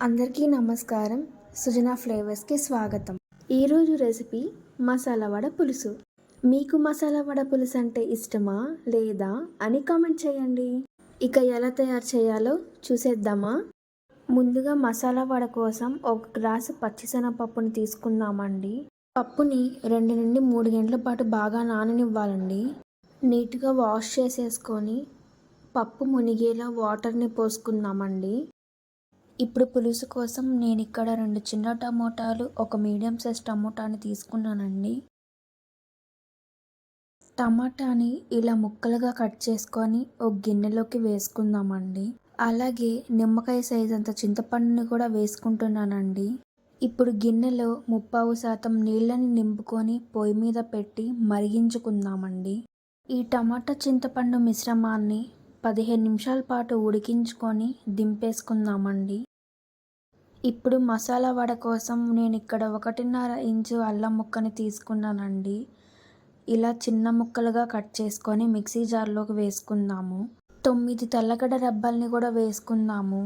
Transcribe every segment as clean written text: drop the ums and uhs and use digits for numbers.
అందరికీ నమస్కారం. సుజనా ఫ్లేవర్స్కి స్వాగతం. ఈరోజు రెసిపీ మసాలా వడ పులుసు. మీకు మసాలా వడ పులుసు అంటే ఇష్టమా లేదా అని కామెంట్ చేయండి. ఇక ఎలా తయారు చేయాలో చూసేద్దామా? ముందుగా మసాలా వడ కోసం 1 గ్లాసు పచ్చిశనగపప్పుని తీసుకుందామండి. పప్పుని 2 నుండి 3 గంటల పాటు బాగా నాననివ్వాలండి. నీట్గా వాష్ చేసేసుకొని పప్పు మునిగేలా వాటర్ని పోసుకుందామండి. ఇప్పుడు పులుసు కోసం నేను ఇక్కడ 2 చిన్న టమోటాలు, ఒక మీడియం సైజ్ టమోటాని తీసుకున్నానండి. టమాటాని ఇలా ముక్కలుగా కట్ చేసుకొని ఒక గిన్నెలోకి వేసుకుందామండి. అలాగే నిమ్మకాయ సైజ్ అంత చింతపండుని కూడా వేసుకుంటున్నానండి. ఇప్పుడు గిన్నెలో 30% నీళ్ళని నింపుకొని పొయ్యి మీద పెట్టి మరిగించుకుందామండి. ఈ టమాటా చింతపండు మిశ్రమాన్ని 15 నిమిషాల పాటు ఉడికించుకొని దింపేసుకుందామండి. ఇప్పుడు మసాలా వడ కోసం నేను ఇక్కడ 1.5 ఇంచు అల్లం ముక్కని తీసుకున్నానండి. ఇలా చిన్న ముక్కలుగా కట్ చేసుకొని మిక్సీ జార్లోకి వేసుకుందాము. 9 తెల్లగడ్డ రెబ్బల్ని కూడా వేసుకుందాము.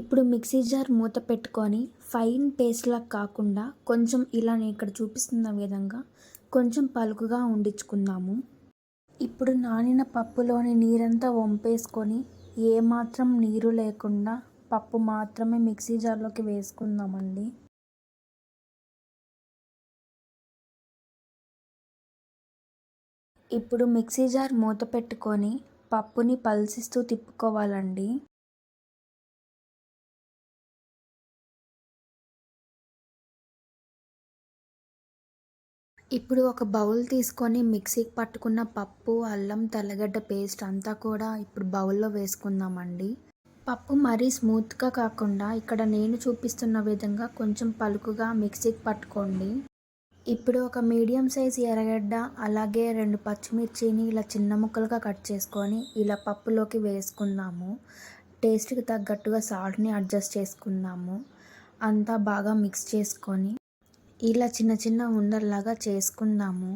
ఇప్పుడు మిక్సీ జార్ మూత పెట్టుకొని ఫైన్ పేస్ట్లా కాకుండా కొంచెం ఇలా నేను ఇక్కడ చూపిస్తున్న విధంగా కొంచెం పలుకుగా ఉండించుకుందాము. ఇప్పుడు నానిన పప్పులోని నీరంతా వంపేసుకొని ఏమాత్రం నీరు లేకుండా పప్పు మాత్రమే మిక్సీ జార్లోకి వేసుకుందామండి. ఇప్పుడు మిక్సీ జార్ మూత పెట్టుకొని పప్పుని పల్సిస్తూ తిప్పుకోవాలండి. ఇప్పుడు ఒక బౌల్ తీసుకొని మిక్సీకి పట్టుకున్న పప్పు, అల్లం, తెల్లగడ్డ పేస్ట్ అంతా కూడా ఇప్పుడు బౌల్లో వేసుకుందామండి. పప్పు మరీ స్మూత్గా కాకుండా ఇక్కడ నేను చూపిస్తున్న విధంగా కొంచెం పలుకుగా మిక్సీకి పట్టుకోండి. ఇప్పుడు ఒక మీడియం సైజ్ ఎర్రగడ్డ, అలాగే 2 పచ్చిమిర్చిని ఇలా చిన్న ముక్కలుగా కట్ చేసుకొని ఇలా పప్పులోకి వేసుకుందాము. టేస్ట్కి తగ్గట్టుగా సాల్ట్ని అడ్జస్ట్ చేసుకుందాము. అంతా బాగా మిక్స్ చేసుకొని ఇలా చిన్న చిన్న ఉండల్లాగా చేసుకుందాము.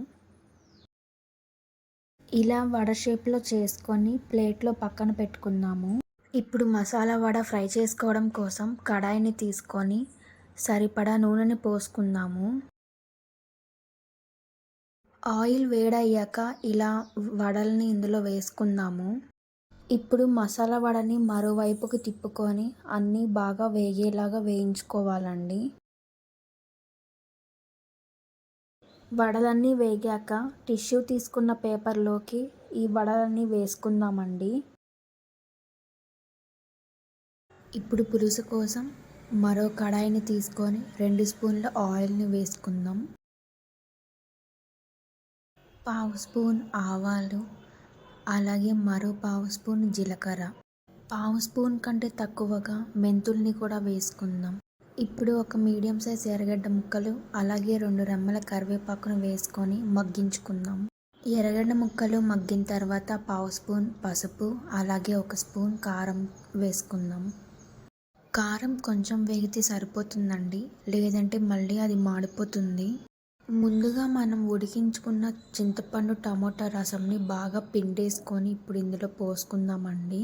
ఇలా వడ షేప్లో చేసుకొని ప్లేట్లో పక్కన పెట్టుకుందాము. ఇప్పుడు మసాలా వడ ఫ్రై చేసుకోవడం కోసం కడాయిని తీసుకొని సరిపడా నూనెని పోసుకుందాము. ఆయిల్ వేడయ్యాక ఇలా వడల్ని ఇందులో వేసుకుందాము. ఇప్పుడు మసాలా వడని మరోవైపుకి తిప్పుకొని అన్నీ బాగా వేగేలాగా వేయించుకోవాలండి. వడలన్నీ వేగాక టిష్యూ తీసుకున్న పేపర్లోకి ఈ వడలన్నీ వేసుకుందామండి. ఇప్పుడు పులుసు కోసం మరో కడాయిని తీసుకొని 2 స్పూన్ల ఆయిల్ని వేసుకుందాం. 1/2 స్పూన్ ఆవాలు, అలాగే మరో 1/2 స్పూన్ జీలకర్ర, 1/2 స్పూన్ కంటే తక్కువగా మెంతుల్ని కూడా వేసుకుందాం. ఇప్పుడు ఒక మీడియం సైజ్ ఎర్రగడ్డ ముక్కలు, అలాగే 2 రెమ్మల కరివేపాకును వేసుకొని మగ్గించుకుందాం. ఎర్రగడ్డ ముక్కలు మగ్గిన తర్వాత 1/2 స్పూన్ పసుపు, అలాగే 1 స్పూన్ కారం వేసుకుందాం. కారం కొంచెం వేగితే సరిపోతుందండి, లేదంటే మళ్ళీ అది మాడిపోతుంది. ముందుగా మనం ఉడికించుకున్న చింతపండు టమోటా రసంని బాగా పిండేసుకొని ఇప్పుడు ఇందులో పోసుకుందామండి.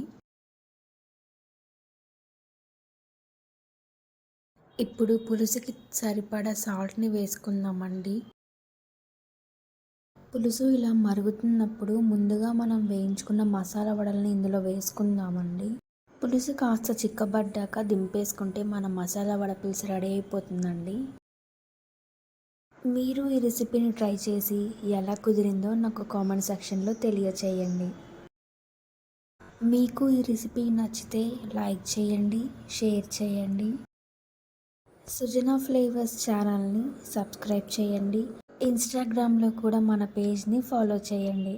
ఇప్పుడు పులుసుకి సరిపడా సాల్ట్ని వేసుకుందామండి. పులుసు ఇలా మరుగుతున్నప్పుడు ముందుగా మనం వేయించుకున్న మసాలా వడల్ని ఇందులో వేసుకుందామండి. పులుసు కాస్త చిక్కబడ్డాక దింపేసుకుంటే మన మసాలా వడ పులుసు రెడీ అయిపోతుందండి. మీరు ఈ రెసిపీని ట్రై చేసి ఎలా కుదిరిందో నాకు కామెంట్ సెక్షన్లో తెలియచేయండి. మీకు ఈ రెసిపీ నచ్చితే లైక్ చేయండి, షేర్ చేయండి. సుజనా ఫ్లేవర్స్ ఛానల్ని సబ్స్క్రైబ్ చేయండి. ఇన్స్టాగ్రామ్లో కూడా మన పేజ్ని ఫాలో చేయండి.